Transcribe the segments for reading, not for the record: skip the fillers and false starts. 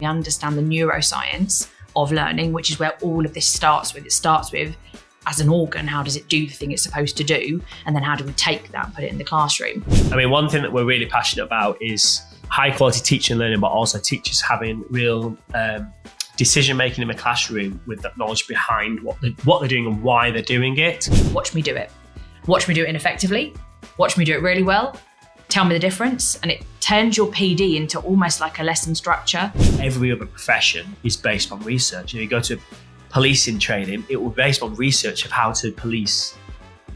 understand the neuroscience of learning, which is where all of this starts with. It starts with, as an organ, how does it do the thing it's supposed to do? And then how do we take that and put it in the classroom? I mean, one thing that we're really passionate about is high quality teaching and learning, but also teachers having real decision making in the classroom with that knowledge behind what they're doing and why they're doing it. Watch me do it. Watch me do it ineffectively. Watch me do it really well. Tell me the difference. And it turns your PD into almost like a lesson structure. Every other profession is based on research. You go to policing training, it will be based on research of how to police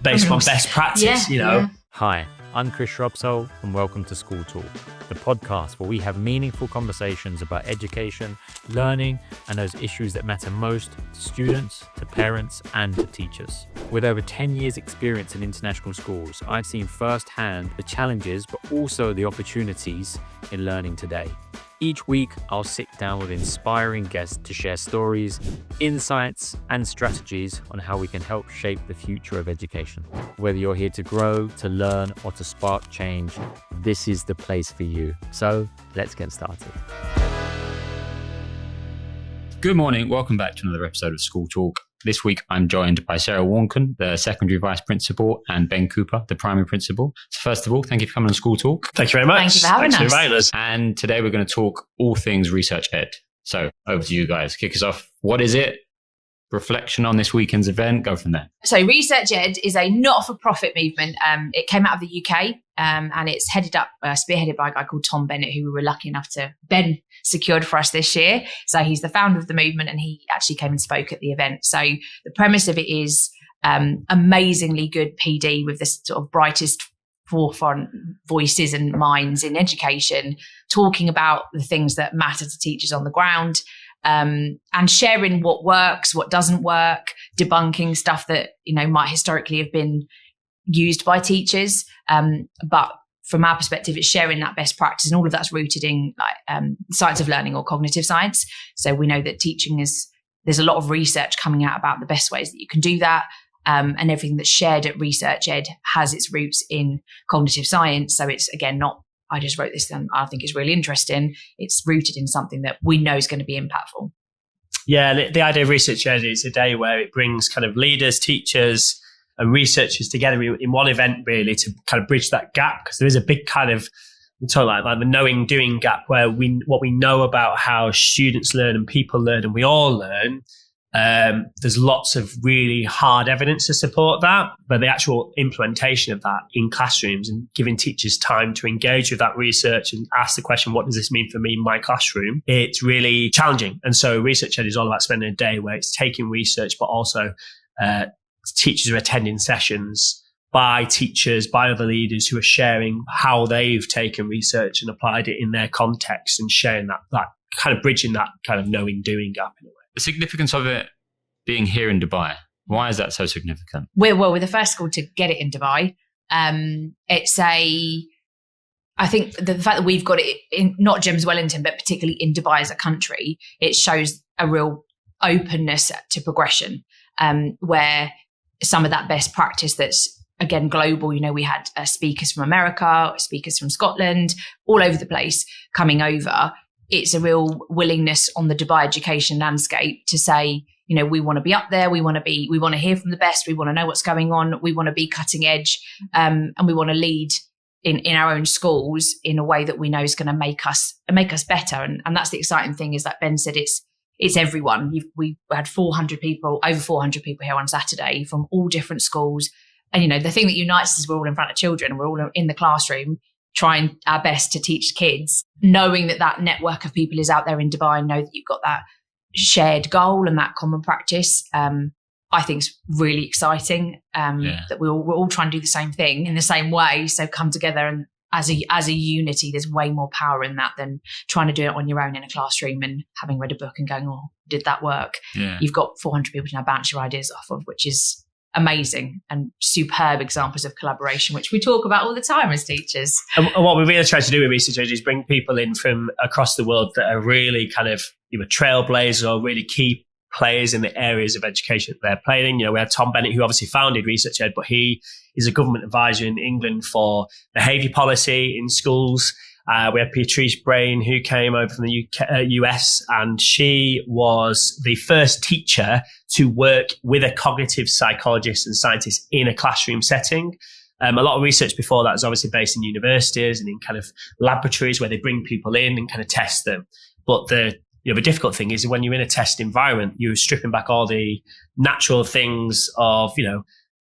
based on best practice, Yeah. Hi, I'm Chris Shrubsole and welcome to School Talk, the podcast where we have meaningful conversations about education, learning, and those issues that matter most to students, to parents, and to teachers. With over 10 years experience in international schools, I've seen firsthand the challenges, but also the opportunities in learning today. Each week, I'll sit down with inspiring guests to share stories, insights, and strategies on how we can help shape the future of education. Whether you're here to grow, to learn, or to spark change, this is the place for you. So let's get started. Good morning. Welcome back to another episode of School Talk. This week, I'm joined by Sarah Warncken, the secondary vice principal, and Ben Cooper, the primary principal. So first of all, thank you for coming on School Talk. Thank you very much. Thank you for having us. Thanks for inviting us. And today we're going to talk all things ResearchEd. So over to you guys. Kick us off. What is it? Reflection on this weekend's event. Go from there. So ResearchEd is a not-for-profit movement. It came out of the UK and it's spearheaded by a guy called Tom Bennett, who we were lucky enough to, Ben secured for us this year. So he's the founder of the movement and he actually came and spoke at the event. So the premise of it is amazingly good PD with the sort of brightest forefront voices and minds in education, talking about the things that matter to teachers on the ground. And sharing what works, what doesn't work, debunking stuff that, might historically have been used by teachers. But from our perspective, it's sharing that best practice, and all of that's rooted in science of learning or cognitive science. So we know that there's a lot of research coming out about the best ways that you can do that. And everything that's shared at ResearchEd has its roots in cognitive science. So it's, again, not, I just wrote this and I think it's really interesting. It's rooted in something that we know is going to be impactful. Yeah, the idea of ResearchEd is a day where it brings kind of leaders, teachers and researchers together in one event, really, to kind of bridge that gap, because there is a big kind of, we're talking like the knowing doing gap, where what we know about how students learn and people learn and we all learn. There's lots of really hard evidence to support that, but the actual implementation of that in classrooms and giving teachers time to engage with that research and ask the question, what does this mean for me in my classroom? It's really challenging. And so ResearchEd is all about spending a day where it's taking research, but also teachers are attending sessions by teachers, by other leaders who are sharing how they've taken research and applied it in their context, and sharing that kind of bridging that kind of knowing doing gap in a way. The significance of it being here in Dubai. Why is that so significant? We're the first school to get it in Dubai. I think the fact that we've got it in not Gems Wellington, but particularly in Dubai as a country, it shows a real openness to progression, where some of that best practice that's, again, global, we had speakers from America, speakers from Scotland, all over the place coming over. It's a real willingness on the Dubai education landscape to say, we want to be up there. We want to hear from the best. We want to know what's going on. We want to be cutting edge. And we want to lead in our own schools in a way that we know is going to make us better. And that's the exciting thing, is like Ben said, it's everyone. We had over 400 people here on Saturday from all different schools. And, the thing that unites us is we're all in front of children. We're all in the classroom, trying our best to teach kids, knowing that network of people is out there in Dubai, and know that you've got that shared goal and that common practice. I think it's really exciting that we're all trying to do the same thing in the same way. So come together, and as a unity, there's way more power in that than trying to do it on your own in a classroom and having read a book and going, oh, did that work? Yeah. You've got 400 people to now bounce your ideas off of, which is amazing and superb examples of collaboration, which we talk about all the time as teachers. And what we really try to do with ResearchEd is bring people in from across the world that are really kind of trailblazers or really key players in the areas of education that they're playing in. We had Tom Bennett, who obviously founded ResearchEd, but he is a government advisor in England for behaviour policy in schools. We had Patrice Brain, who came over from the US, and she was the first teacher to work with a cognitive psychologist and scientist in a classroom setting. A lot of research before that was obviously based in universities and in kind of laboratories where they bring people in and kind of test them. But the difficult thing is when you're in a test environment, you're stripping back all the natural things of,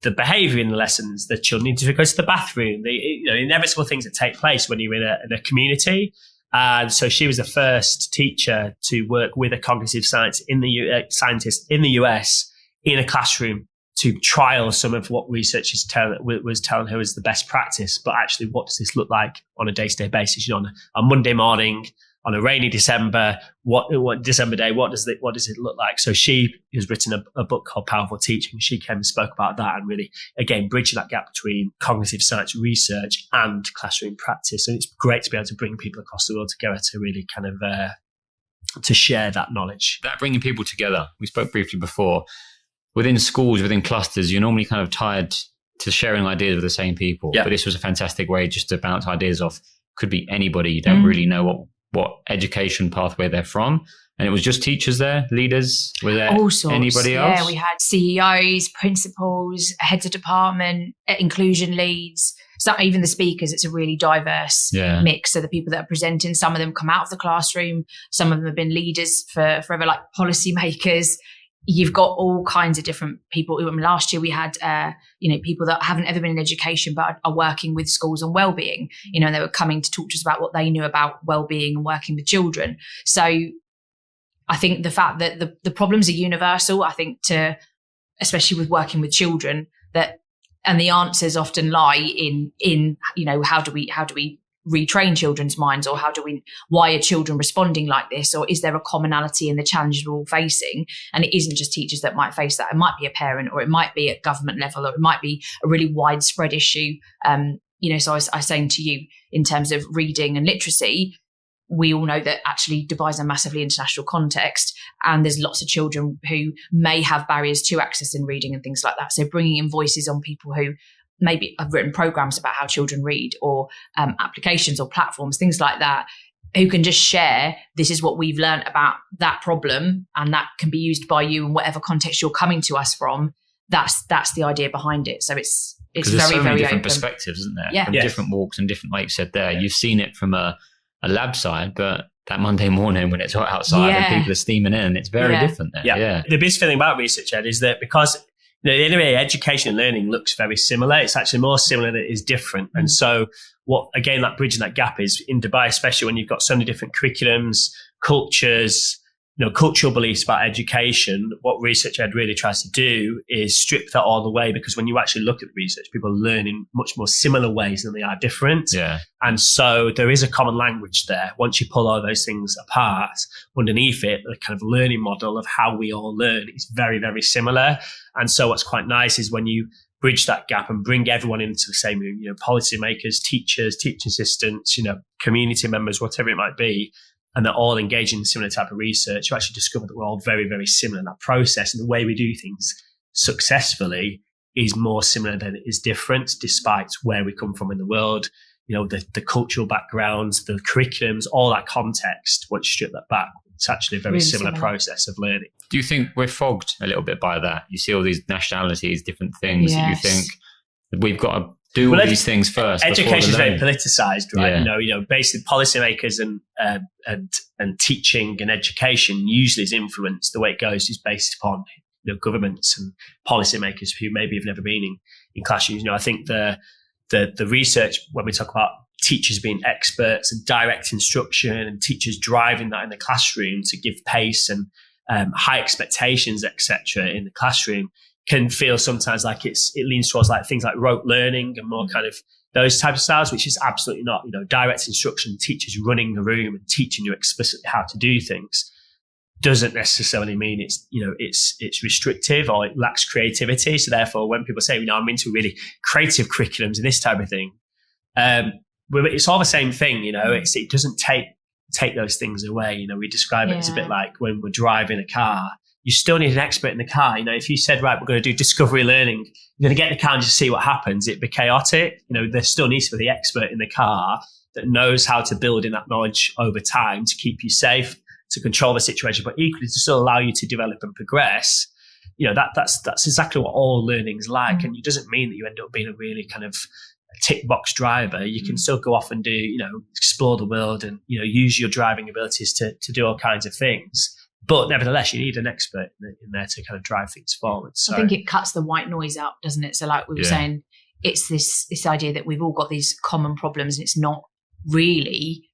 the behavior in the lessons, the children need to go to the bathroom, the inevitable things that take place when you're in a community. And so she was the first teacher to work with a cognitive scientist in the US in a classroom to trial some of what research was telling her was the best practice. But actually, what does this look like on a day-to-day basis? On a Monday morning, on a rainy December, what December day, what does it look like? So she has written a book called Powerful Teaching. She came and spoke about that and really, again, bridging that gap between cognitive science research and classroom practice. And it's great to be able to bring people across the world together to really kind of to share that knowledge. That bringing people together, we spoke briefly before. Within schools, within clusters, you're normally kind of tied to sharing ideas with the same people. Yeah. But this was a fantastic way just to bounce ideas off. Could be anybody. You don't really know what education pathway they're from. And it was just teachers there, leaders. Were there anybody else? Yeah, we had CEOs, principals, heads of department, inclusion leads. So even the speakers, it's a really diverse mix. So the people that are presenting, some of them come out of the classroom. Some of them have been leaders forever, like policymakers. You've got all kinds of different people. Last year we had, people that haven't ever been in education but are working with schools on wellbeing. And they were coming to talk to us about what they knew about wellbeing and working with children. So I think the fact that the problems are universal, I think especially with working with children, and the answers often lie in how do we retrain children's minds, or why are children responding like this, or is there a commonality in the challenges we're all facing? And it isn't just teachers that might face that. It might be a parent, or it might be at government level, or it might be a really widespread issue. So I was saying to you, in terms of reading and literacy, we all know that actually Dubai is a massively international context, and there's lots of children who may have barriers to accessing reading and things like that. So bringing in voices on people who maybe have written programs about how children read, or applications or platforms, things like that, who can just share, this is what we've learned about that problem, and that can be used by you in whatever context you're coming to us from. That's the idea behind it. So it's very, so many very different open perspectives, isn't there? Yeah. From different walks and different, like you said there. You've seen it from a lab side, but that Monday morning when it's hot outside and people are steaming in, it's very different there. Yeah. The biggest thing about ResearchEd is that because anyway, education and learning looks very similar. It's actually more similar than it is different. And so that bridging that gap is in Dubai, especially when you've got so many different curriculums, cultures, cultural beliefs about education. What ResearchEd really tries to do is strip that all away, because when you actually look at the research, people learn in much more similar ways than they are different. Yeah. And so there is a common language there. Once you pull all those things apart, underneath it, the kind of learning model of how we all learn is very, very similar. And so what's quite nice is when you bridge that gap and bring everyone into the same room, policymakers, teachers, teaching assistants, community members, whatever it might be, and they're all engaging in similar type of research, you actually discover that we're all very, very similar in that process. And the way we do things successfully is more similar than it is different, despite where we come from in the world, the cultural backgrounds, the curriculums, all that context. Once you strip that back, it's actually a very really similar process of learning. Do you think we're fogged a little bit by that? You see all these nationalities, different things that you think that we've got to do all these things first. Education is very politicized, right? Yeah. Basically policymakers and teaching and education usually is influenced. The way it goes is based upon governments and policymakers who maybe have never been in classrooms. I think the research, when we talk about teachers being experts and direct instruction and teachers driving that in the classroom to give pace and high expectations, etc., in the classroom, can feel sometimes like it leans towards like things like rote learning and more kind of those types of styles, which is absolutely not. Direct instruction, teachers running the room and teaching you explicitly how to do things doesn't necessarily mean it's restrictive or it lacks creativity. So therefore, when people say, I'm into really creative curriculums and this type of thing, it's all the same thing. It doesn't take those things away. We describe it as a bit like when we're driving a car. You still need an expert in the car. If you said, right, we're going to do discovery learning, you're going to get in the car and just see what happens. It'd be chaotic. There still needs to be the expert in the car that knows how to build in that knowledge over time to keep you safe, to control the situation, but equally to still allow you to develop and progress. That's exactly what all learning is like. And it doesn't mean that you end up being a really kind of tick box driver. You can still go off and do, explore the world and, use your driving abilities to do all kinds of things. But nevertheless, you need an expert in there to kind of drive things forward. So I think it cuts the white noise out, doesn't it? So like we were saying, it's this idea that we've all got these common problems, and it's not really,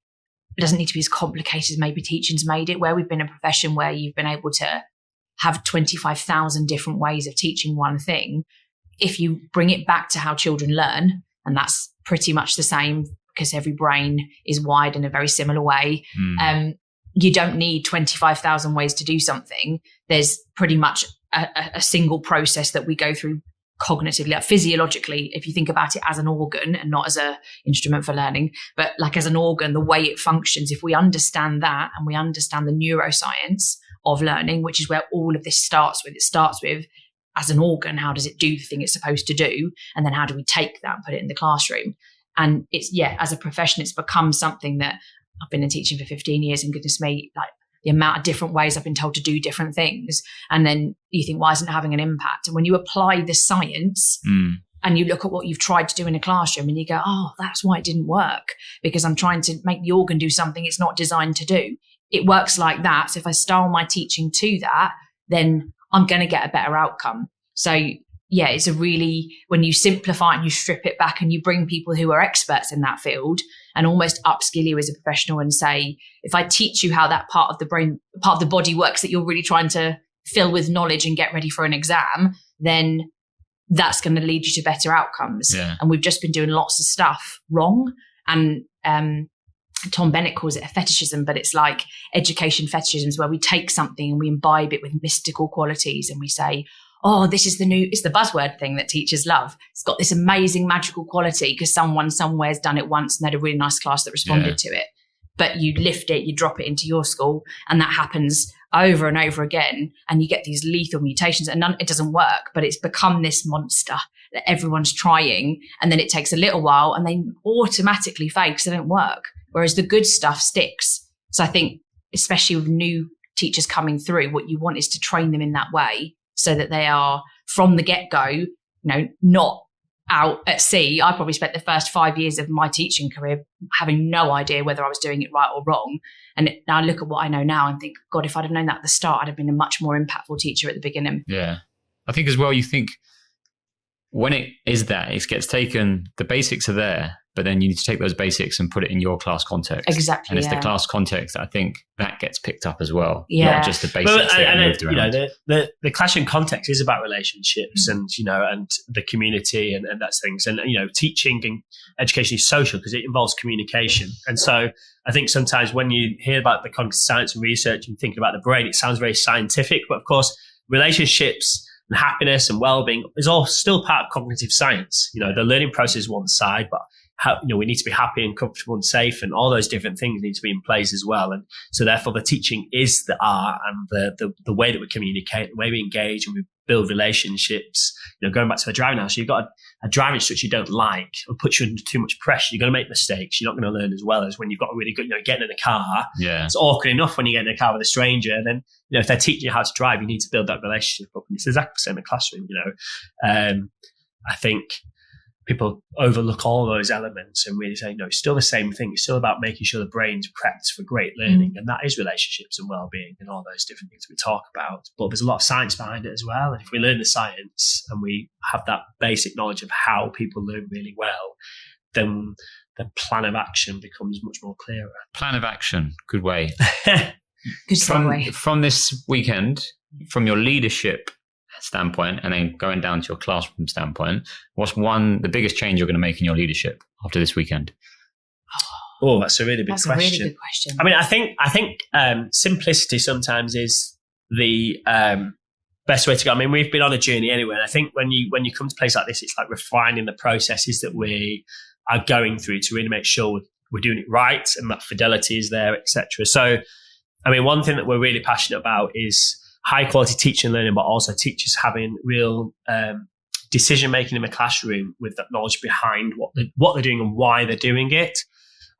it doesn't need to be as complicated as maybe teaching's made it, where we've been a profession where you've been able to have 25,000 different ways of teaching one thing. If you bring it back to how children learn, and that's pretty much the same because every brain is wired in a very similar way. You don't need 25,000 ways to do something. There's pretty much a single process that we go through cognitively, like physiologically, if you think about it as an organ and not as a instrument for learning, but like as an organ, the way it functions, if we understand that and we understand the neuroscience of learning, which is where all of this starts with, it starts with as an organ, how does it do the thing it's supposed to do? And then how do we take that and put it in the classroom? And it's, as a profession, it's become something that I've been in teaching for 15 years, and goodness me, like the amount of different ways I've been told to do different things. And then you think, why isn't it having an impact? And when you apply the science and you look at what you've tried to do in a classroom and you go, oh, that's why it didn't work, because I'm trying to make the organ do something it's not designed to do. It works like that. So if I style my teaching to that, then I'm going to get a better outcome. So it's a really, when you simplify and you strip it back and you bring people who are experts in that field and almost upskill you as a professional and say, if I teach you how that part of the brain, part of the body works that you're really trying to fill with knowledge and get ready for an exam, then that's going to lead you to better outcomes. Yeah. And we've just been doing lots of stuff wrong. And Tom Bennett calls it a fetishism, but it's like education fetishisms, where we take something and we imbibe it with mystical qualities and we say, oh, this is it's the buzzword thing that teachers love. It's got this amazing magical quality because someone somewhere's done it once and had a really nice class that responded to it. But you lift it, you drop it into your school, and that happens over and over again. And you get these lethal mutations, and it doesn't work, but it's become this monster that everyone's trying. And then it takes a little while and they automatically fade because they don't work. Whereas the good stuff sticks. So I think, especially with new teachers coming through, what you want is to train them in that way, so that they are from the get-go, not out at sea. I probably spent the first 5 years of my teaching career having no idea whether I was doing it right or wrong. And now I look at what I know now and think, God, if I'd have known that at the start, I'd have been a much more impactful teacher at the beginning. Yeah. I think as well, you think when it is that, it gets taken, the basics are there, but then you need to take those basics and put it in your class context. Exactly. And it's the class context that I think that gets picked up as well. Not just the basics that are moved around. The classroom context is about relationships and the community and that's things. And, teaching and education is social because it involves communication. And so I think sometimes when you hear about the cognitive science and research and thinking about the brain, it sounds very scientific, but of course, relationships and happiness and well-being is all still part of cognitive science. The learning process is one side, but we need to be happy and comfortable and safe, and all those different things need to be in place as well. And so therefore the teaching is the art and the way that we communicate, the way we engage and we build relationships. Going back to the driving house, you've got a driving instructor you don't like or puts you under too much pressure. You're going to make mistakes. You're not going to learn as well as when you've got a really good, getting in a car. Yeah. It's awkward enough when you get in a car with a stranger. And then, if they're teaching you how to drive, you need to build that relationship up. And it's exactly the same in the classroom, I think people overlook all those elements and really say, no, it's still the same thing. It's still about making sure the brain's prepped for great learning. And that is relationships and well-being and all those different things we talk about. But there's a lot of science behind it as well. And if we learn the science and we have that basic knowledge of how people learn really well, then the plan of action becomes much more clearer. Plan of action, good way. Good segue. From this weekend, from your leadership standpoint and then going down to your classroom standpoint, what's the biggest change you're going to make in your leadership after this weekend? Oh, that's a really big question. That's a really good question. I mean, I think simplicity sometimes is the best way to go. I mean, we've been on a journey anyway. And I think when you come to a place like this, it's like refining the processes that we are going through to really make sure we're doing it right and that fidelity is there, etc. So, I mean, one thing that we're really passionate about is high quality teaching and learning, but also teachers having real decision making in the classroom with that knowledge behind what they're doing and why they're doing it.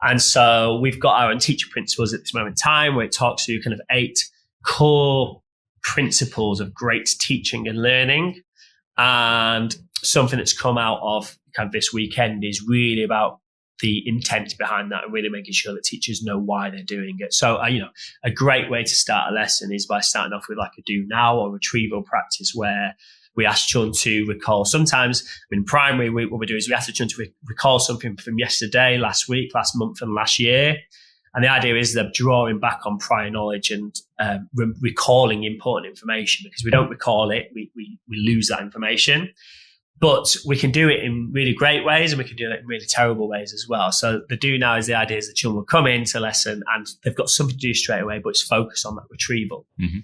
And so we've got our own teacher principles at this moment in time, where it talks through kind of 8 core principles of great teaching and learning. And something that's come out of kind of this weekend is really about the intent behind that and really making sure that teachers know why they're doing it. So, a great way to start a lesson is by starting off with like a do now or retrieval practice, where we ask children to recall. Sometimes in primary, what we do is we ask the children to recall something from yesterday, last week, last month, and last year. And the idea is they're drawing back on prior knowledge and recalling important information, because we don't recall it, we lose that information. But we can do it in really great ways, and we can do it in really terrible ways as well. So the do now is the idea is the children will come into lesson and they've got something to do straight away, but it's focused on that retrieval. Mm-hmm.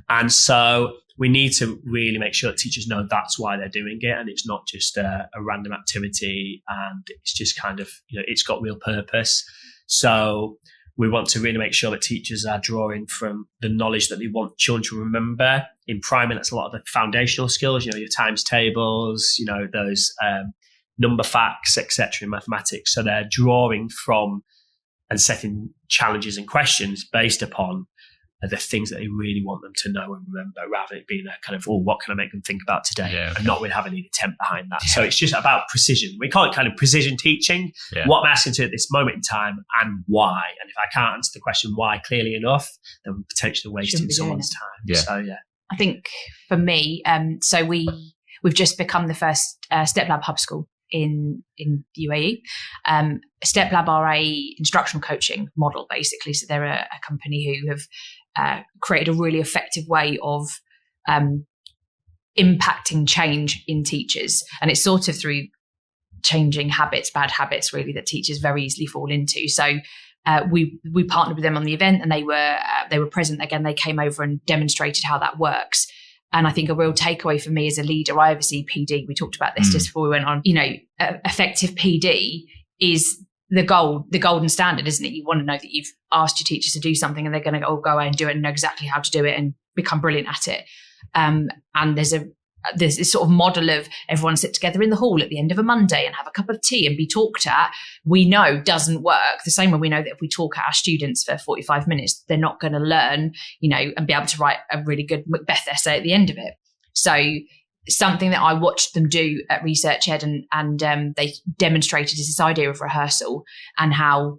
And so we need to really make sure that teachers know that's why they're doing it, and it's not just a random activity, and it's just kind of, it's got real purpose. So we want to really make sure that teachers are drawing from the knowledge that they want children to remember. In primary, that's a lot of the foundational skills, your times tables, those number facts, etc. in mathematics. So they're drawing from and setting challenges and questions based upon the things that they really want them to know and remember, rather than it being a kind of, what can I make them think about today? And not really having any intent behind that. So it's just about precision. We call it kind of precision teaching. What I'm asking to at this moment in time and why. And if I can't answer the question why clearly enough, then we're potentially wasting someone's time. So I think for me, so we've just become the first Step Lab hub school in the UAE. Step Lab are a instructional coaching model, basically. So they're a company who have created a really effective way of impacting change in teachers. And it's sort of through changing habits, bad habits, really, that teachers very easily fall into. So we partnered with them on the event, and they were present. Again, they came over and demonstrated how that works. And I think a real takeaway for me as a leader, I oversee PD. We talked about this just before we went on. Effective PD is the golden standard, isn't it? You want to know that you've asked your teachers to do something and they're going to go away and do it and know exactly how to do it and become brilliant at it. And there's this sort of model of everyone sit together in the hall at the end of a Monday and have a cup of tea and be talked at. We know doesn't work. The same way we know that if we talk at our students for 45 minutes, they're not going to learn, and be able to write a really good Macbeth essay at the end of it. So something that I watched them do at ResearchEd and they demonstrated is this idea of rehearsal, and how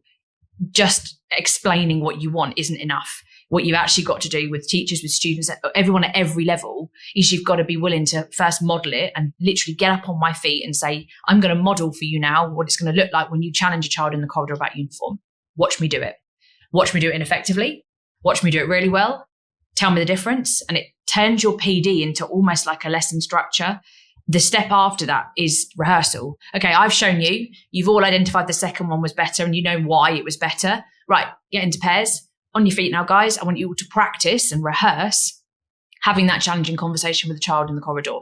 just explaining what you want isn't enough. What you've actually got to do with teachers, with students, everyone at every level, is you've got to be willing to first model it and literally get up on my feet and say, I'm going to model for you now what it's going to look like when you challenge a child in the corridor about uniform. Watch me do it. Watch me do it ineffectively. Watch me do it really well. Tell me the difference. And it turns your PD into almost like a lesson structure. The step after that is rehearsal. Okay, I've shown you. You've all identified the second one was better and you know why it was better. Right, get into pairs. On your feet now, guys. I want you all to practice and rehearse having that challenging conversation with the child in the corridor.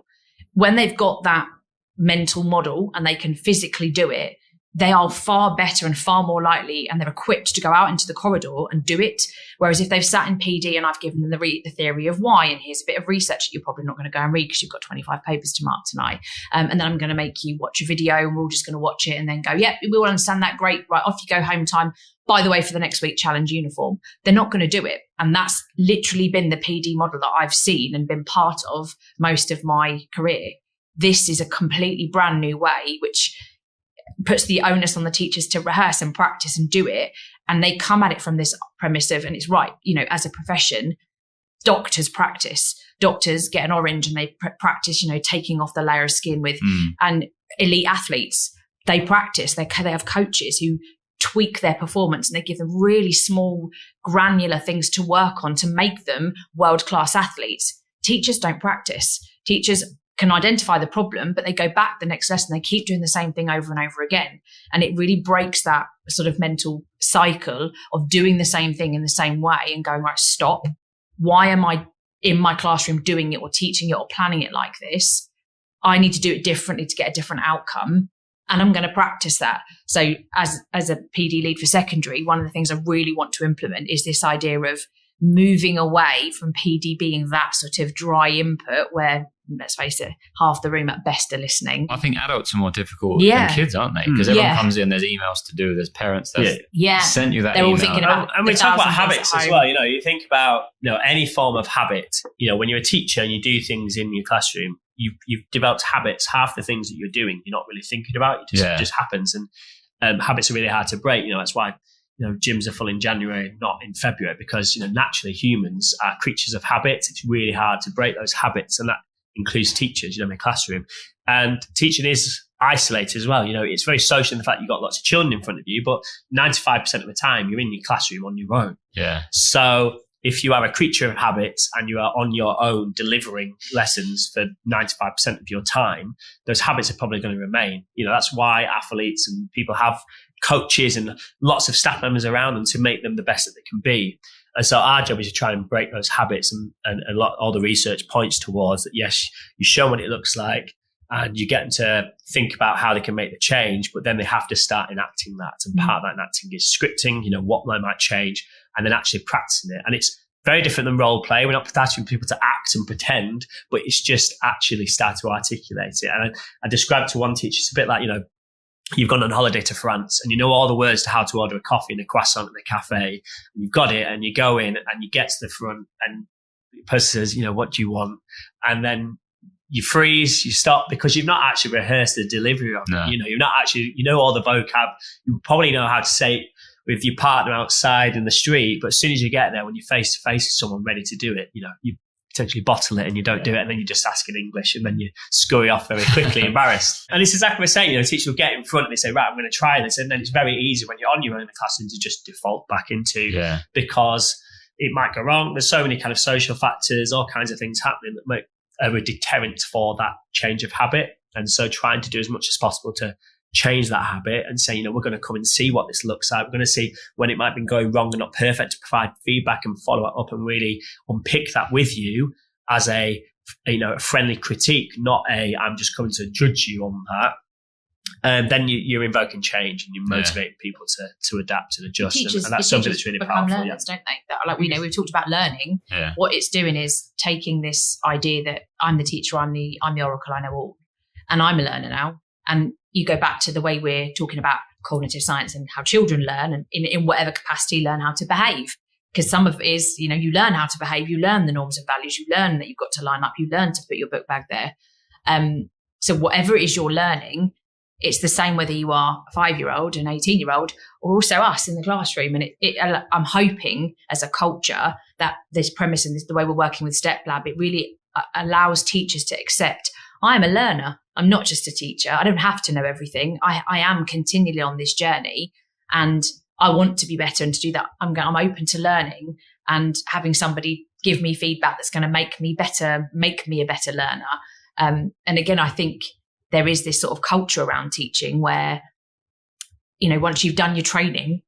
When they've got that mental model and they can physically do it, they are far better and far more likely, and they're equipped to go out into the corridor and do it. Whereas if they've sat in PD and I've given them the theory of why, and here's a bit of research that you're probably not going to go and read because you've got 25 papers to mark tonight. And then I'm going to make you watch a video and we're all just going to watch it and then go, yeah, we all understand that. Great. Right. Off you go, home time. By the way, for the next week, challenge uniform. They're not going to do it. And that's literally been the PD model that I've seen and been part of most of my career. This is a completely brand new way, which puts the onus on the teachers to rehearse and practice and do it. And they come at it from this premise of, and it's right, as a profession, doctors practice. Doctors get an orange and they practice, taking off the layer of skin with, and elite athletes, they practice. They have coaches who tweak their performance and they give them really small, granular things to work on to make them world-class athletes. Teachers don't practice. Teachers can identify the problem, but they go back the next lesson. They keep doing the same thing over and over again. And it really breaks that sort of mental cycle of doing the same thing in the same way and going, right, stop. Why am I in my classroom doing it or teaching it or planning it like this? I need to do it differently to get a different outcome. And I'm going to practice that. So as a PD lead for secondary, one of the things I really want to implement is this idea of moving away from PD being that sort of dry input where let's face it, half the room at best are listening. I think adults are more difficult than kids, aren't they? Because everyone comes in, there's emails to do, there's parents that sent you that They're email. all thinking about and we talk about habits as well. You think about any form of habit. When you're a teacher and you do things in your classroom, you've developed habits. Half the things that you're doing, you're not really thinking about. It just happens, and habits are really hard to break. That's why gyms are full in January, not in February, because naturally humans are creatures of habits. It's really hard to break those habits, and that includes teachers. In the classroom, and teaching is isolated as well. It's very social in the fact you've got lots of children in front of you, but 95% of the time you're in your classroom on your own. Yeah. So if you are a creature of habits and you are on your own delivering lessons for 95% of your time, those habits are probably going to remain. That's why athletes and people have coaches and lots of staff members around them to make them the best that they can be. And so our job is to try and break those habits, and all the research points towards that. Yes, you show what it looks like and you get them to think about how they can make the change, but then they have to start enacting that. And part of that enacting is scripting, what they might change, and then actually practicing it. And it's very different than role play. We're not asking people to act and pretend, but it's just actually start to articulate it. And I described to one teacher, it's a bit like, you've gone on holiday to France and you know all the words to how to order a coffee and a croissant at the cafe. And you've got it, and you go in and you get to the front and the person says, what do you want? And then you freeze, you stop, because you've not actually rehearsed the delivery of it. You've not actually, all the vocab. You probably know how to say it with your partner outside in the street, but as soon as you get there, when you're face to face with someone ready to do it, you potentially bottle it and you don't do it, and then you just ask in English and then you scurry off very quickly, embarrassed. And it's exactly what we're saying. A teacher will get in front and they say, right, I'm going to try this. And then it's very easy when you're on your own in the classroom to just default back into, because it might go wrong. There's so many kind of social factors, all kinds of things happening that make a deterrent for that change of habit. And so trying to do as much as possible to change that habit and say, we're going to come and see what this looks like. We're going to see when it might be going wrong and not perfect, to provide feedback and follow it up and really unpick that with you as a friendly critique, not I'm just coming to judge you on that. And then you're invoking change and you're motivating people to adapt and adjust. Teachers, and that's something that's really powerful. Learners, don't they? We've talked about learning. Yeah. What it's doing is taking this idea that I'm the teacher, I'm the oracle, I know all, and I'm a learner now. And you go back to the way we're talking about cognitive science and how children learn, and in whatever capacity learn how to behave. Because some of it is, you learn how to behave, you learn the norms and values, you learn that you've got to line up, you learn to put your book bag there. So whatever it is you're learning, it's the same whether you are a 5-year-old, an 18-year-old, or also us in the classroom. And I'm hoping as a culture that this premise and the way we're working with Step Lab, it really allows teachers to accept, I'm a learner. I'm not just a teacher. I don't have to know everything. I am continually on this journey, and I want to be better. And to do that, I'm open to learning and having somebody give me feedback that's going to make me better, make me a better learner. And again, I think there is this sort of culture around teaching where, once you've done your training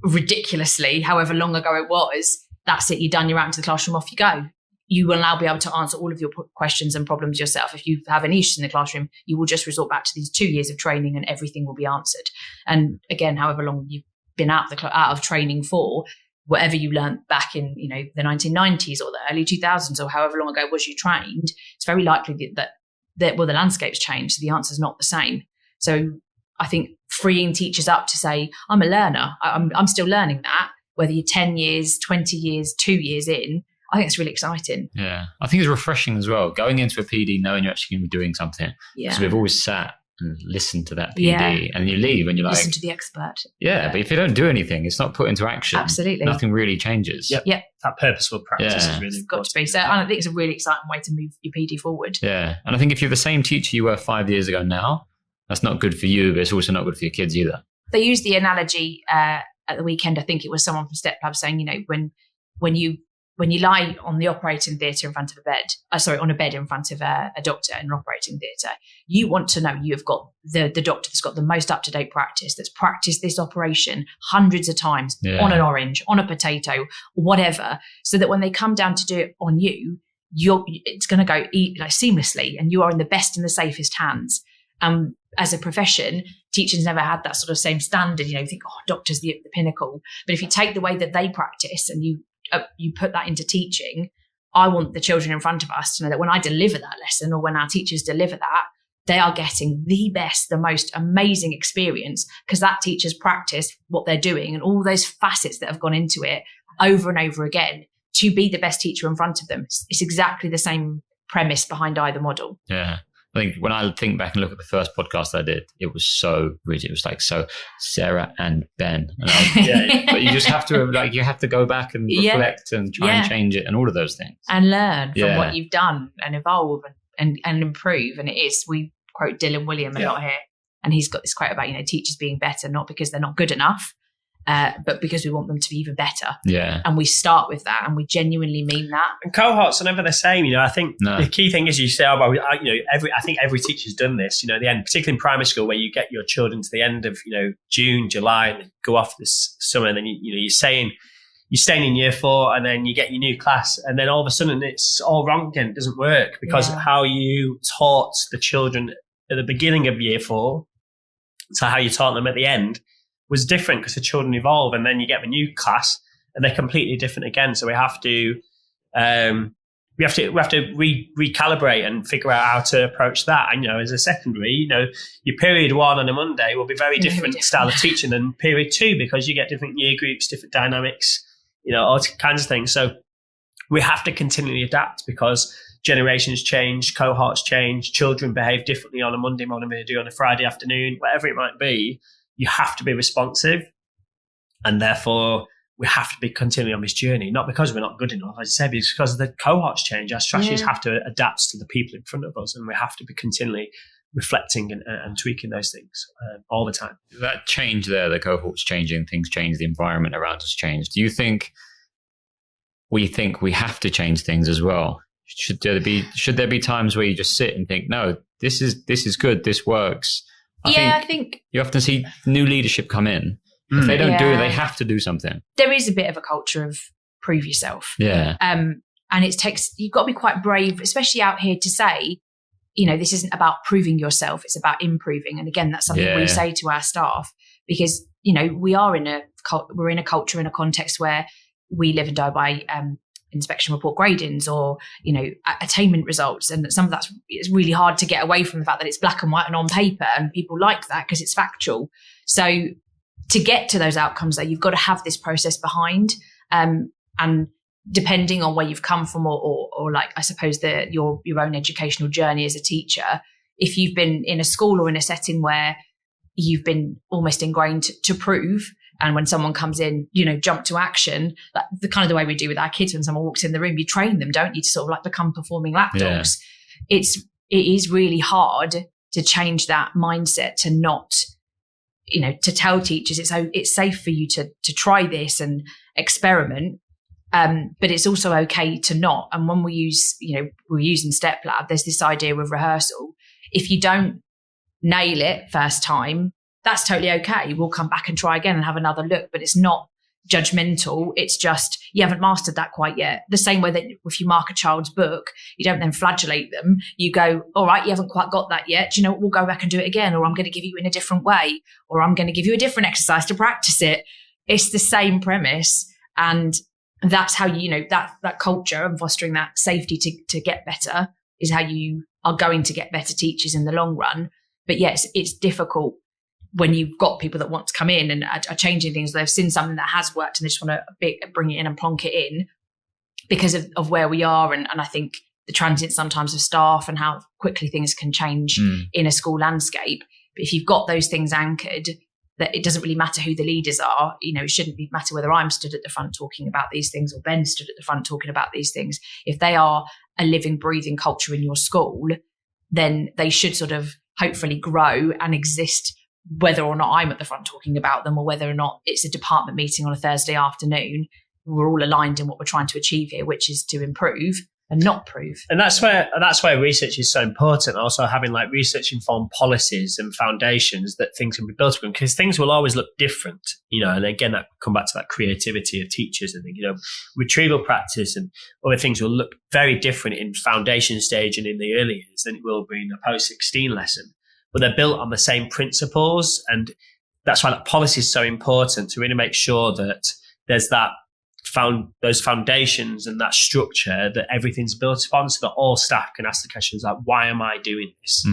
ridiculously, however long ago it was, that's it. You're done. You're out into the classroom. Off you go. You will now be able to answer all of your questions and problems yourself. If you have any issues in the classroom, you will just resort back to these 2 years of training and everything will be answered. And again, however long you've been out of training for, whatever you learned back in, the 1990s or the early 2000s or however long ago was you trained, it's very likely that the landscape's changed. So the answer's not the same. So I think freeing teachers up to say, I'm a learner. I'm still learning that, whether you're 10 years, 20 years, 2 years in, I think it's really exciting. Yeah. I think it's refreshing as well, going into a PD knowing you're actually going to be doing something. Yeah. Because we've always sat and listened to that PD and you leave and you're like... Listen to the expert. Yeah, but if you don't do anything, it's not put into action. Absolutely. Nothing really changes. Yep. That purposeful practice is really important. Got to be. So I think it's a really exciting way to move your PD forward. Yeah. And I think if you're the same teacher you were 5 years ago now, that's not good for you, but it's also not good for your kids either. They used the analogy at the weekend, I think it was someone from Step Lab saying, when you lie on the operating theatre in front of on a bed in front of a doctor in an operating theatre, you want to know you've got the doctor that's got the most up-to-date practice, that's practiced this operation hundreds of times on an orange, on a potato, whatever, so that when they come down to do it on you, it's going to go seamlessly and you are in the best and the safest hands. As a profession, teachers never had that sort of same standard. You think, doctor's the pinnacle. But if you take the way that they practice and you put that into teaching, I want the children in front of us to know that when I deliver that lesson, or when our teachers deliver that, they are getting the best, the most amazing experience, because that teacher's practiced what they're doing and all those facets that have gone into it over and over again to be the best teacher in front of them. It's exactly the same premise behind either model. Yeah. I think when I think back and look at the first podcast I did, it was so rigid. It was like, so Sarah and Ben. And but you just have to, like, you have to go back and reflect and try and change it and all of those things. And learn from what you've done and evolve and improve. And it is, we quote Dylan William a lot here. And he's got this quote about, teachers being better, not because they're not good enough, but because we want them to be even better. Yeah. And we start with that, and we genuinely mean that. And cohorts are never the same. I think the key thing is you say, I think every teacher's done this, at the end, particularly in primary school, where you get your children to the end of, June, July, and go off this summer. And then, you're staying in year 4, and then you get your new class. And then all of a sudden it's all wrong again. It doesn't work because of how you taught the children at the beginning of year 4 to how you taught them at the end was different, because the children evolve, and then you get the new class and they're completely different again. So we have to recalibrate and figure out how to approach that. And, as a secondary, your period 1 on a Monday will be very different style of teaching than period 2, because you get different year groups, different dynamics, all kinds of things. So we have to continually adapt, because generations change, cohorts change, children behave differently on a Monday morning than they do on a Friday afternoon, whatever it might be. You have to be responsive, and therefore we have to be continually on this journey, not because we're not good enough, as I said, because the cohorts change. Our strategies have to adapt to the people in front of us, and we have to be continually reflecting and tweaking those things all the time. That change there, the cohorts changing, things change, the environment around us change. Do you think we have to change things as well? Should there be times where you just sit and think, no, this is good, this works? I think you often see new leadership come in. If they don't do it, they have to do something. There is a bit of a culture of prove yourself. Yeah. And you've got to be quite brave, especially out here, to say, this isn't about proving yourself, it's about improving. And again, that's something we say to our staff, because, we're in a culture, in a context where we live and die by inspection report gradings, or attainment results, and some of it's really hard to get away from the fact that it's black and white and on paper, and people like that because it's factual. So to get to those outcomes, though, you've got to have this process behind, and depending on where you've come from, or like, I suppose, your own educational journey as a teacher, if you've been in a school or in a setting where you've been almost ingrained to prove, and when someone comes in, jump to action, like the way we do with our kids when someone walks in the room, you train them, don't you, to sort of like become performing lapdogs. It is really hard to change that mindset, to not, to tell teachers it's safe for you to try this and experiment, but it's also okay to not. And when we use, we're using Step Lab, there's this idea of rehearsal. If you don't nail it first time, that's totally okay. We'll come back and try again and have another look, but it's not judgmental. It's just, you haven't mastered that quite yet. The same way that if you mark a child's book, you don't then flagellate them. You go, all right, you haven't quite got that yet. Do you know what? We'll go back and do it again, or I'm going to give you in a different way, or I'm going to give you a different exercise to practice it. It's the same premise. And that's how that culture and fostering that safety to get better is how you are going to get better teachers in the long run. But yes, it's difficult when you've got people that want to come in and are changing things. They've seen something that has worked and they just want to bring it in and plonk it in because of where we are. And I think the transient sometimes of staff and how quickly things can change in a school landscape. But if you've got those things anchored, that it doesn't really matter who the leaders are. It shouldn't matter whether I'm stood at the front talking about these things or Ben stood at the front talking about these things. If they are a living, breathing culture in your school, then they should sort of hopefully grow and exist, whether or not I'm at the front talking about them, or whether or not it's a department meeting on a Thursday afternoon. We're all aligned in what we're trying to achieve here, which is to improve and not prove. And that's where research is so important. Also having like research informed policies and foundations that things can be built upon, because things will always look different, and again, that come back to that creativity of teachers. I think, retrieval practice and other things will look very different in foundation stage and in the early years than it will be in a post-16 lesson. But they're built on the same principles. And that's why that policy is so important, to really make sure that there's that those foundations and that structure that everything's built upon, so that all staff can ask the questions like, why am I doing this?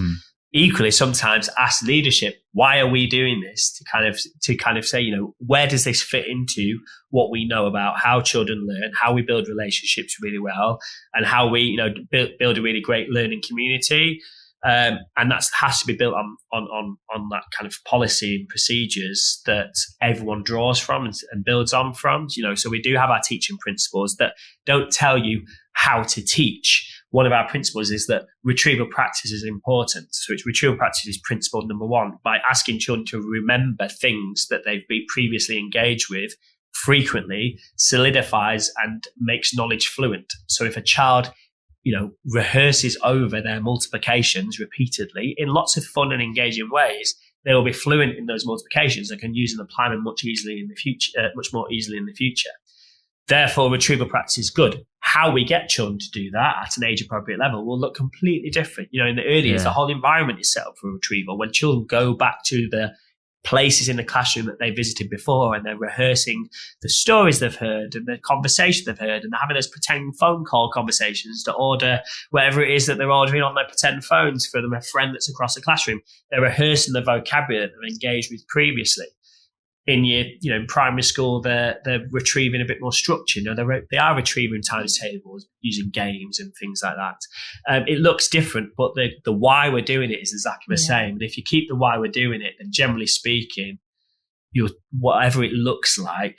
Equally, sometimes ask leadership, why are we doing this? To kind of say, you know, where does this fit into what we know about how children learn, how we build relationships really well, and how we, you know, build a really great learning community. And that has to be built on that kind of policy and procedures that everyone draws from and builds on from. You know, so we do have our teaching principles that don't tell you how to teach. One of our principles is that retrieval practice is important. So it's retrieval practice is principle number 1. By asking children to remember things that they've been previously engaged with frequently, solidifies and makes knowledge fluent. So if a child, you know, rehearses over their multiplications repeatedly in lots of fun and engaging ways, they will be fluent in those multiplications and can use and apply them much more easily in the future. Therefore, retrieval practice is good. How we get children to do that at an age-appropriate level will look completely different. You know, in the early years, the whole environment is set up for retrieval. When children go back to the places in the classroom that they visited before, and they're rehearsing the stories they've heard and the conversation they've heard, and they're having those pretend phone call conversations to order whatever it is that they're ordering on their pretend phones for them, a friend that's across the classroom. They're rehearsing the vocabulary that they've engaged with previously. In primary school, they're retrieving a bit more structure. You know, they are retrieving times tables using games and things like that. It looks different, but the why we're doing it is exactly the same. And if you keep the why we're doing it, then generally speaking, whatever it looks like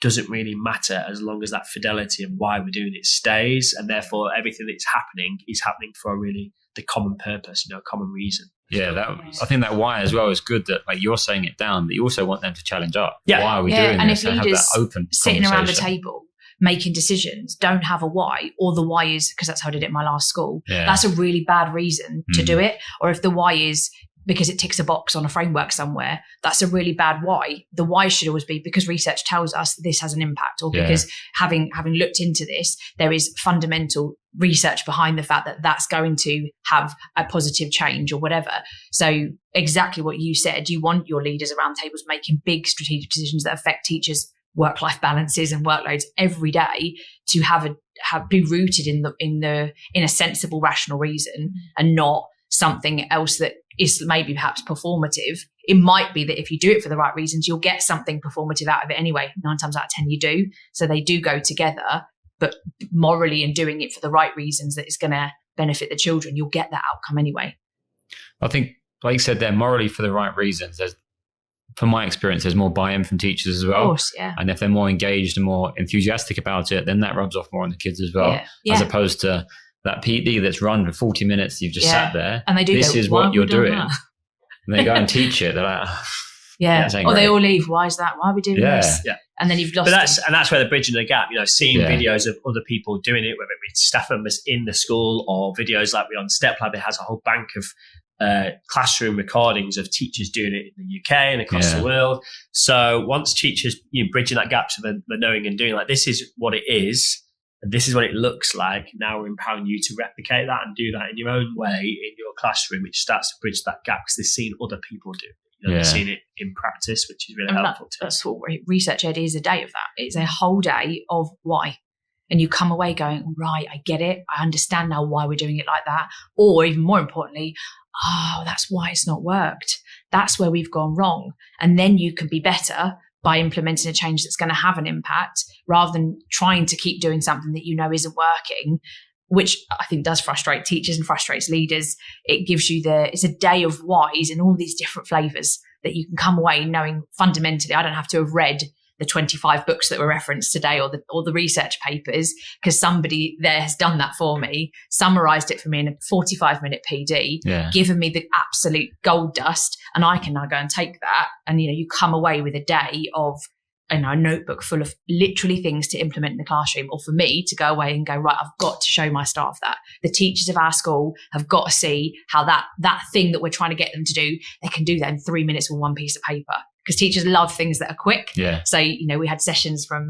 doesn't really matter as long as that fidelity of why we're doing it stays. And therefore, everything that's happening is happening for really the common purpose, you know, common reason. Yeah, I think that why as well is good, that like you're saying it down, but you also want them to challenge up. Yeah. Why are we doing and this? if leaders have that open sitting around the table making decisions don't have a why, or the why is because that's how I did it in my last school, that's a really bad reason to do it. Or if the why is because it ticks a box on a framework somewhere, that's a really bad why. The why should always be because research tells us this has an impact, or because having looked into this, there is fundamental research behind the fact that that's going to have a positive change or whatever. So exactly what you said, you want your leaders around tables making big strategic decisions that affect teachers' work-life balances and workloads every day, to be rooted in a sensible, rational reason, and not something else that is maybe perhaps performative. It might be that if you do it for the right reasons, you'll get something performative out of it anyway. 9 times out of 10 you do. So they do go together, but morally and doing it for the right reasons that is going to benefit the children, you'll get that outcome anyway. I think, like you said, they're morally for the right reasons. From my experience, there's more buy-in from teachers as well. Of course, yeah. And if they're more engaged and more enthusiastic about it, then that rubs off more on the kids as well. Yeah. As opposed to that PD that's run for 40 minutes, you've just sat there. And they do this is what you're doing. And they go and teach it. They're like, or they all leave. Why is that? Why are we doing this? Yeah. And then you've lost that's where the bridging the gap, you know, seeing videos of other people doing it, whether it be staff members in the school or videos like we on Step Lab. It has a whole bank of classroom recordings of teachers doing it in the UK and across the world. So once teachers, bridging that gap to the knowing and doing, like, this is what it is, and this is what it looks like. Now we're empowering you to replicate that and do that in your own way in your classroom, which starts to bridge that gap because they've seen other people do it. They've seen it in practice, which is really helpful too. That's what ResearchEd is, a day of that. It's a whole day of why. And you come away going, right, I get it. I understand now why we're doing it like that. Or even more importantly, that's why it's not worked. That's where we've gone wrong. And then you can be better by implementing a change that's going to have an impact, rather than trying to keep doing something that you know isn't working, which I think does frustrate teachers and frustrates leaders. It gives you it's a day of whys in all these different flavors that you can come away knowing fundamentally. I don't have to have read the 25 books that were referenced today or the research papers, because somebody there has done that for me, summarized it for me in a 45-minute PD, given me the absolute gold dust, and I can now go and take that. And, you come come away with a day of, a notebook full of literally things to implement in the classroom, or for me to go away and go, right, I've got to show my staff that. The teachers of our school have got to see how that thing that we're trying to get them to do, they can do that in 3 minutes with one piece of paper. Because teachers love things that are quick. Yeah. So, we had sessions from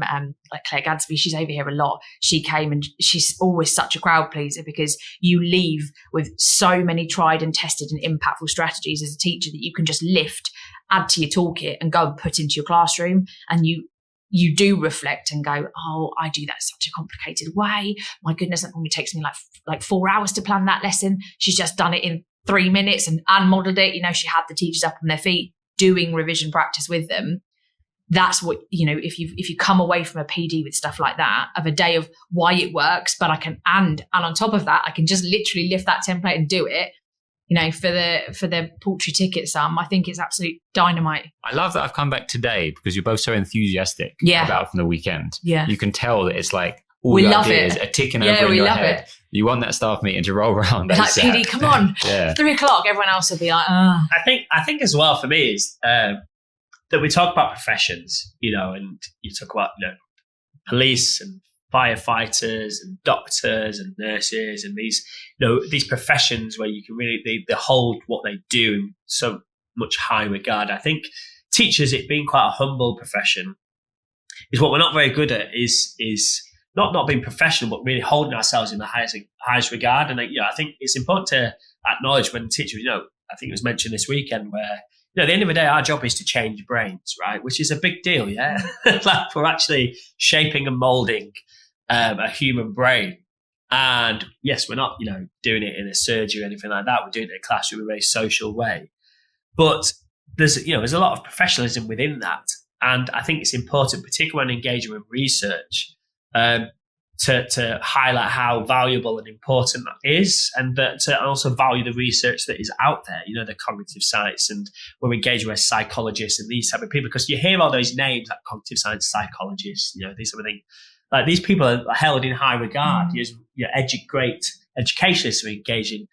like Claire Gadsby. She's over here a lot. She came and she's always such a crowd pleaser, because you leave with so many tried and tested and impactful strategies as a teacher that you can just lift, add to your toolkit and go and put into your classroom. And you do reflect and go, oh, I do that such a complicated way. My goodness, that normally takes me like 4 hours to plan that lesson. She's just done it in 3 minutes and modeled it. She had the teachers up on their feet doing revision practice with them. That's what, if you come away from a PD with stuff like that, of a day of why it works, but I can, and on top of that, I can just literally lift that template and do it, for the paltry ticket sum, I think it's absolute dynamite. I love that I've come back today because you're both so enthusiastic about it from the weekend. Yeah. You can tell that it's like all we the love ideas it. are ticking over in your head. It. You want that staff meeting to roll around. Like, PD, come on. 3:00, everyone else will be like, I think as well for me is that we talk about professions, and you talk about, police and firefighters and doctors and nurses and these professions where you can really, they hold what they do in so much high regard. I think teachers, it being quite a humble profession, is what we're not very good at, is not being professional, but really holding ourselves in the highest regard. And I think it's important to acknowledge when teachers, I think it was mentioned this weekend where, at the end of the day, our job is to change brains, right? Which is a big deal, yeah? Like we're actually shaping and molding a human brain. And yes, we're not, doing it in a surgery or anything like that. We're doing it in a classroom in a very social way. But there's a lot of professionalism within that. And I think it's important, particularly when engaging with research, to highlight how valuable and important that is, and to also value the research that is out there, the cognitive science, and when we engage with psychologists and these type of people, because you hear all those names like cognitive science psychologists, these sort of things. Like these people are held in high regard. Great educationists who engage in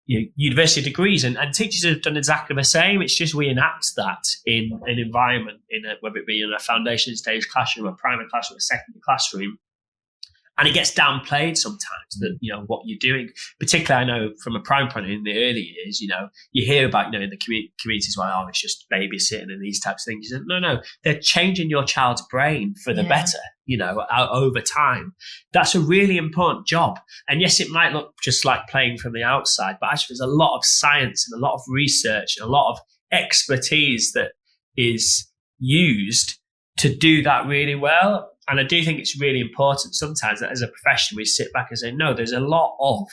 university degrees, and teachers have done exactly the same. It's just we enact that in an environment, whether it be in a foundation stage classroom, a primary classroom, a secondary classroom. And it gets downplayed sometimes that, what you're doing, particularly I know from a primary point of view in the early years, you hear about, in the communities where, it's just babysitting and these types of things. You say, no, they're changing your child's brain for the better, over time. That's a really important job. And yes, it might look just like playing from the outside, but actually there's a lot of science and a lot of research and a lot of expertise that is used to do that really well. And I do think it's really important sometimes that as a profession, we sit back and say, no, there's a lot of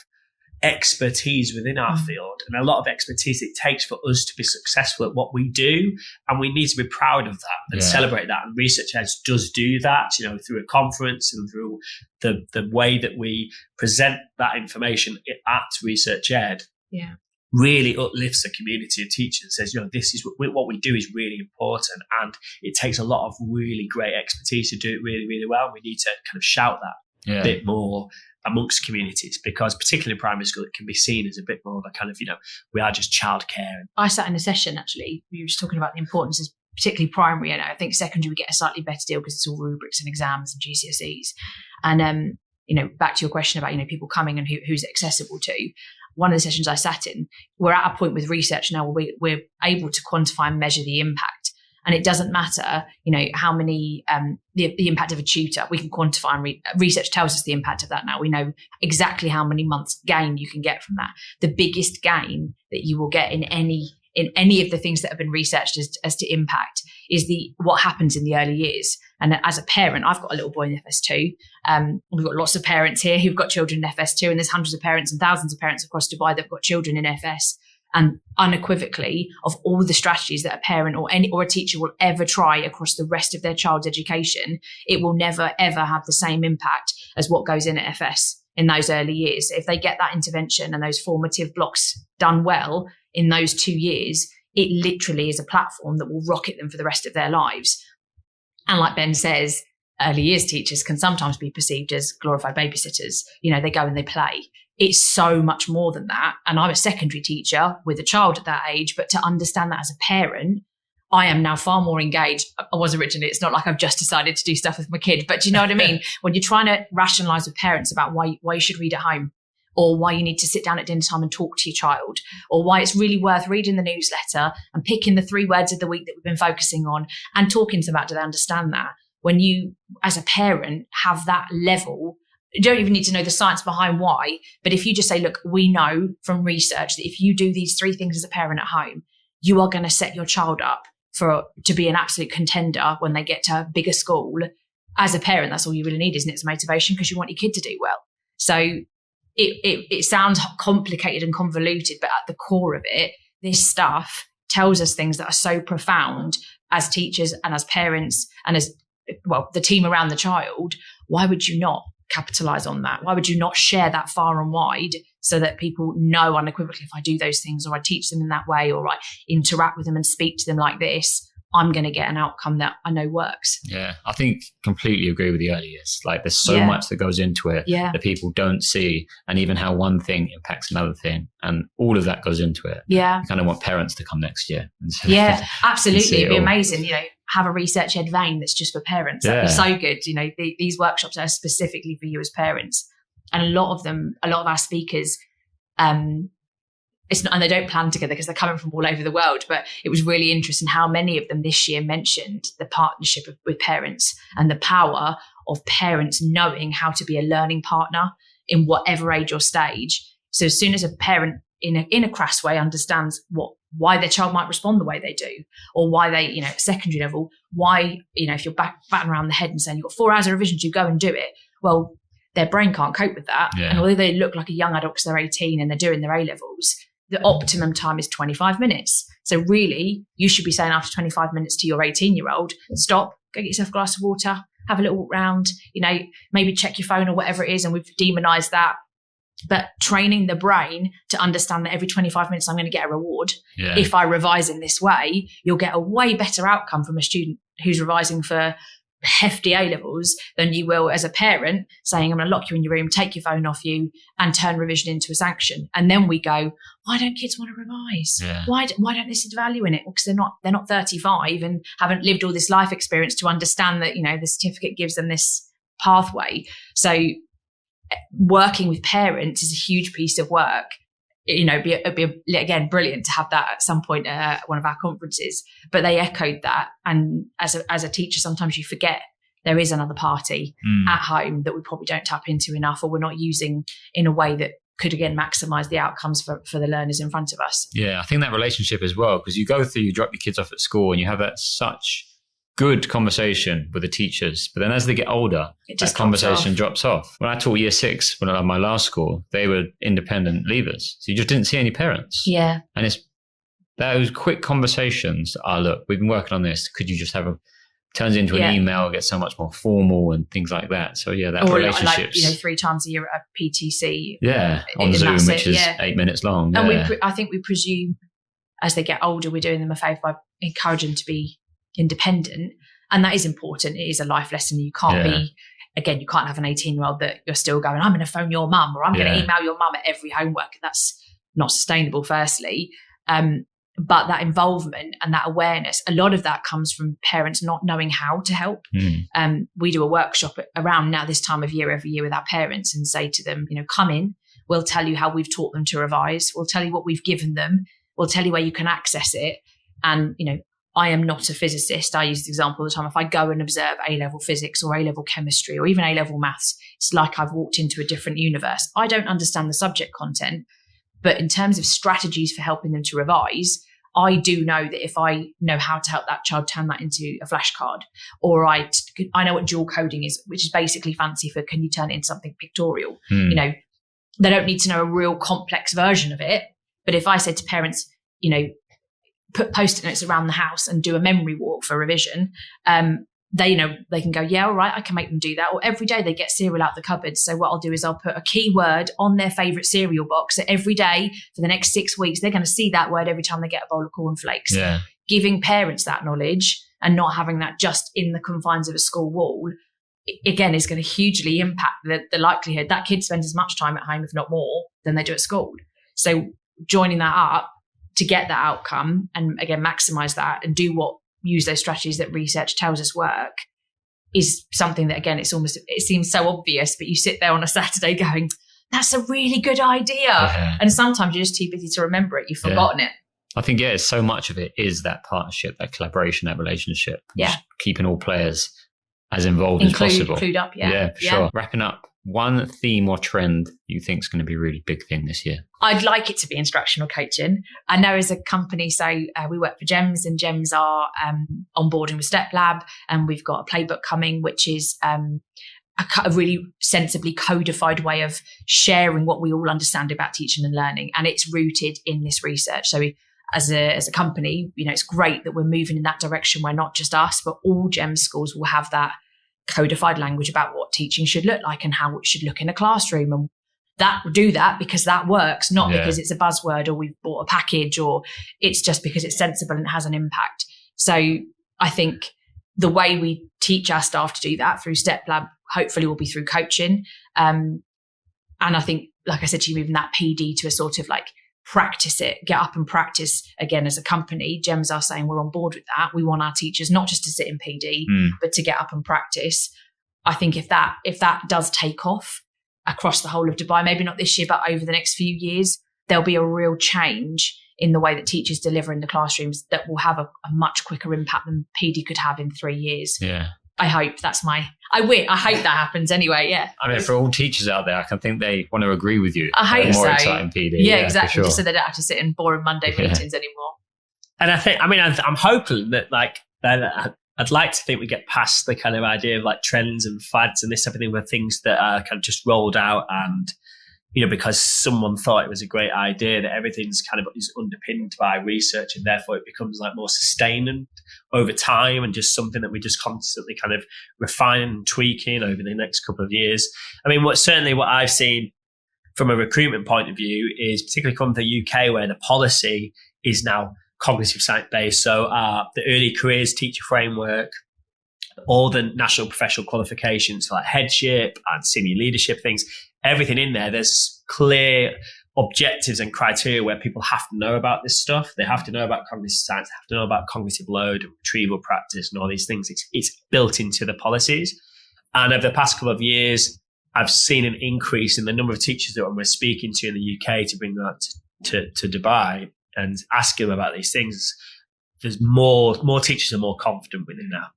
expertise within our field and a lot of expertise it takes for us to be successful at what we do. And we need to be proud of that and celebrate that. And ResearchEd does do that, through a conference and through the way that we present that information at ResearchEd. Yeah. Really uplifts the community of teachers and says, this is what we do is really important, and it takes a lot of really great expertise to do it really, really well. We need to kind of shout that a bit more amongst communities, because particularly in primary school, it can be seen as a bit more of a kind of, we are just childcare. I sat in a session, actually, we were just talking about the importance of particularly primary. I think secondary we get a slightly better deal because it's all rubrics and exams and GCSEs. And, back to your question about, people coming and who's it accessible to. One of the sessions I sat in, we're at a point with research now where we're able to quantify and measure the impact. And it doesn't matter, how many, the impact of a tutor, we can quantify, and research tells us the impact of that now. We know exactly how many months gain you can get from that. The biggest gain that you will get in any of the things that have been researched as to impact is what happens in the early years. And as a parent, I've got a little boy in FS2. We've got lots of parents here who've got children in FS2, and there's hundreds of parents and thousands of parents across Dubai that have got children in FS. And unequivocally, of all the strategies that a parent or a teacher will ever try across the rest of their child's education, it will never, ever have the same impact as what goes in at FS in those early years. If they get that intervention and those formative blocks done well in those 2 years, it literally is a platform that will rocket them for the rest of their lives. And like Ben says, early years teachers can sometimes be perceived as glorified babysitters. They go and they play. It's so much more than that. And I'm a secondary teacher with a child at that age, but to understand that as a parent, I am now far more engaged. I was originally, it's not like I've just decided to do stuff with my kid, but do you know what I mean? When you're trying to rationalize with parents about why you should read at home, or why you need to sit down at dinner time and talk to your child, or why it's really worth reading the newsletter and picking the 3 words of the week that we've been focusing on and talking to them about, do they understand that? When you, as a parent, have that level, you don't even need to know the science behind why, but if you just say, look, we know from research that if you do these 3 things as a parent at home, you are going to set your child up to be an absolute contender when they get to a bigger school. As a parent, that's all you really need, isn't it? It's motivation, because you want your kid to do well. So it sounds complicated and convoluted, but at the core of it, this stuff tells us things that are so profound as teachers and as parents and as, well, the team around the child. Why would you not capitalize on that? Why would you not share that far and wide so that people know unequivocally, if I do those things, or I teach them in that way, or I interact with them and speak to them like this, I'm going to get an outcome that I know works. Yeah, I think completely agree with the early years. Like, there's so much that goes into it that people don't see, and even how one thing impacts another thing, and all of that goes into it. Yeah, I kind of want parents to come next year. Yeah, absolutely. It'd be amazing. You know, have a ResearchEd vein that's just for parents. That'd be so good. You know, these workshops are specifically for you as parents, and a lot of our speakers, and they don't plan together because they're coming from all over the world, but it was really interesting how many of them this year mentioned the partnership with parents and the power of parents knowing how to be a learning partner in whatever age or stage. So as soon as a parent in a crass way understands why their child might respond the way they do, or why they, you know, at secondary level, why, you know, if you're batting around the head and saying you've got 4 hours of revision to go and do it, well, their brain can't cope with that. Yeah. And although they look like a young adult because they're 18 and they're doing their A-levels, the optimum time is 25 minutes. So really, you should be saying after 25 minutes to your 18-year-old, stop, go get yourself a glass of water, have a little walk round, you know, maybe check your phone or whatever it is. And we've demonized that. But training the brain to understand that every 25 minutes I'm going to get a reward. Yeah. If I revise in this way, you'll get a way better outcome from a student who's revising for hefty A-levels than you will as a parent saying, I'm going to lock you in your room, take your phone off you, and turn revision into a sanction. And then we go, why don't kids want to revise? Yeah. Why don't they see the value in it? Well, because they're not 35 and haven't lived all this life experience to understand that, you know, the certificate gives them this pathway. So working with parents is a huge piece of work. You know, it'd be again brilliant to have that at some point at one of our conferences. But they echoed that, and as a teacher, sometimes you forget there is another party at home that we probably don't tap into enough, or we're not using in a way that could again maximise the outcomes for the learners in front of us. Yeah, I think that relationship as well, because you drop your kids off at school, and you have that such good conversation with the teachers, but then as they get older, that conversation drops off. When I taught year 6, when I had my last school, they were independent leavers. So you just didn't see any parents. Yeah. And it's those quick conversations are, look, we've been working on this. Could you just turns into an email, gets so much more formal and things like that. So yeah, that relationships. Like, you know, 3 times a year at a PTC. Yeah. On Zoom, which is 8 minutes long. And I think we presume as they get older, we're doing them a favour by encouraging them to be independent, and that is important. It is a life lesson. You can't be, again, you can't have an 18-year-old that you're still going, I'm going to phone your mum, or I'm going to email your mum at every homework. That's not sustainable, firstly. But that involvement and that awareness, a lot of that comes from parents not knowing how to help. We do a workshop around now this time of year every year with our parents and say to them, you know, come in, we'll tell you how we've taught them to revise, we'll tell you what we've given them, we'll tell you where you can access it. And, you know, I am not a physicist. I use the example all the time. If I go and observe A-level physics or A-level chemistry or even A-level maths, it's like I've walked into a different universe. I don't understand the subject content, but in terms of strategies for helping them to revise, I do know that if I know how to help that child turn that into a flashcard, or I know what dual coding is, which is basically fancy for can you turn it into something pictorial? You know, they don't need to know a real complex version of it. But if I said to parents, you know, put post-it notes around the house and do a memory walk for revision, they know they can go, yeah, all right, I can make them do that. Or every day they get cereal out the cupboard. So what I'll do is I'll put a keyword on their favourite cereal box. So every day for the next 6 weeks, they're going to see that word every time they get a bowl of cornflakes. Yeah. Giving parents that knowledge and not having that just in the confines of a school wall, again, is going to hugely impact the likelihood that kids spend as much time at home, if not more, than they do at school. So joining that up to get that outcome and again, maximise that and use those strategies that research tells us work is something that, again, it seems so obvious, but you sit there on a Saturday going, that's a really good idea. Yeah. And sometimes you're just too busy to remember it. You've forgotten it. I think, so much of it is that partnership, that collaboration, that relationship. Yeah. Keeping all players as involved as possible. Clued up, Yeah, for sure. Wrapping up one theme or trend you think is going to be a really big thing this year? I'd like it to be instructional coaching. I know as a company, so we work for GEMS, and GEMS are onboarding with Step Lab, and we've got a playbook coming, which is a really sensibly codified way of sharing what we all understand about teaching and learning. And it's rooted in this research. So as a company, it's great that we're moving in that direction where not just us, but all GEMS schools will have that codified language about what teaching should look like and how it should look in a classroom. And that do that because that works, not because it's a buzzword or we've bought a package, or it's just because it's sensible and it has an impact. So I think the way we teach our staff to do that through Step Lab hopefully will be through coaching. And I think, like I said to you, moving that PD to a sort of like practice it, get up and practice again as a company. GEMS are saying we're on board with that. We want our teachers not just to sit in PD, but to get up and practice. I think if that does take off across the whole of Dubai, maybe not this year, but over the next few years, there'll be a real change in the way that teachers deliver in the classrooms that will have a much quicker impact than PD could have in 3 years. Yeah. I hope I hope that happens anyway. Yeah. I mean, for all teachers out there, I can think they want to agree with you. I hope more so. exciting PD. Yeah, exactly. Sure. Just so they don't have to sit in boring Monday meetings anymore. And I'm hoping that I'd like to think we get past the kind of idea of like trends and fads and this type of thing, with things that are kind of just rolled out and, because someone thought it was a great idea, that everything's kind of is underpinned by research, and therefore it becomes like more sustained over time and just something that we just constantly kind of refine and tweaking over the next couple of years. I mean, what I've seen from a recruitment point of view is particularly coming from the UK, where the policy is now cognitive science based. So the early careers teacher framework, all the national professional qualifications like headship and senior leadership things, everything in there, there's clear objectives and criteria where people have to know about this stuff. They have to know about cognitive science, they have to know about cognitive load and retrieval practice and all these things. It's built into the policies. And over the past couple of years, I've seen an increase in the number of teachers that we're speaking to in the UK to bring that to Dubai and ask them about these things. There's more teachers are more confident with it now.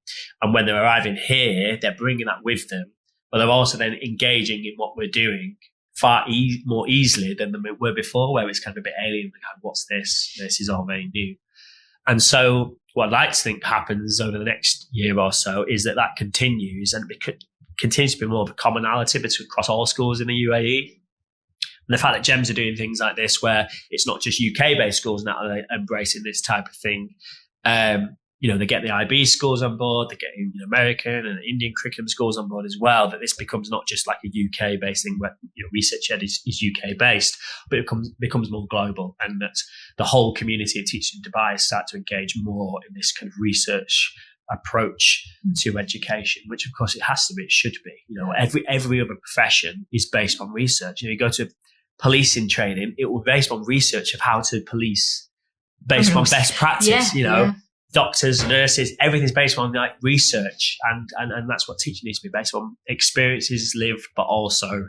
And when they're arriving here, they're bringing that with them, but they're also then engaging in what we're doing far more easily than they were before, where it's kind of a bit alien. Like, what's this? This is all very new. And so what I'd like to think happens over the next year or so is that continues, and it continues to be more of a commonality across all schools in the UAE. And the fact that GEMS are doing things like this, where it's not just UK-based schools now that are embracing this type of thing. They get the IB schools on board, they're getting American and Indian curriculum schools on board as well, that this becomes not just like a UK-based thing where ResearchEd is UK-based, but it becomes more global, and that the whole community of teachers in Dubai start to engage more in this kind of research approach to education, which of course it has to be, it should be. Every other profession is based on research. You go to policing training, it will be based on research of how to police, based on best practice. Doctors, nurses, everything's based on like research, and that's what teaching needs to be based on: experiences lived, but also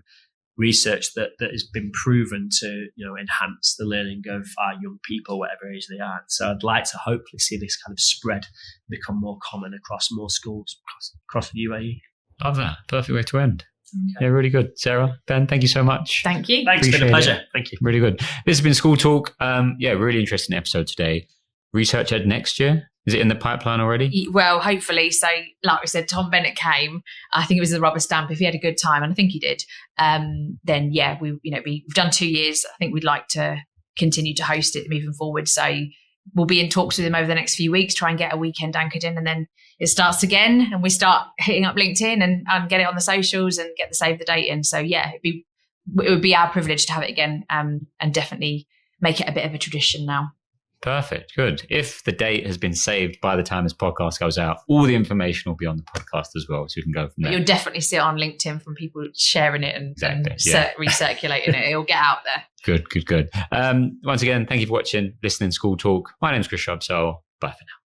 research that has been proven to enhance the learning of our young people, whatever age they are. So I'd like to hopefully see this kind of spread, become more common across more schools across the UAE. Love that. Perfect way to end. Okay. Yeah, really good. Sarah, Ben, thank you so much. Thank you. Thanks, it's been a pleasure. Thank you. Really good. This has been School Talk. Really interesting episode today. ResearchEd next year. Is it in the pipeline already? Well, hopefully. So, like we said, Tom Bennett came. I think it was the rubber stamp. If he had a good time, and I think he did, then yeah, we've done 2 years. I think we'd like to continue to host it moving forward. So we'll be in talks with him over the next few weeks, try and get a weekend anchored in, and then it starts again, and we start hitting up LinkedIn and get it on the socials and get the save the date in. So yeah, it would be our privilege to have it again, and definitely make it a bit of a tradition now. Perfect. Good. If the date has been saved by the time this podcast goes out, all the information will be on the podcast as well, so you can go from there. You'll definitely see it on LinkedIn from people sharing it and recirculating it. It'll get out there. Good. Once again, thank you for watching, listening to School Talk. My name's Chris Shrubsole. Bye for now.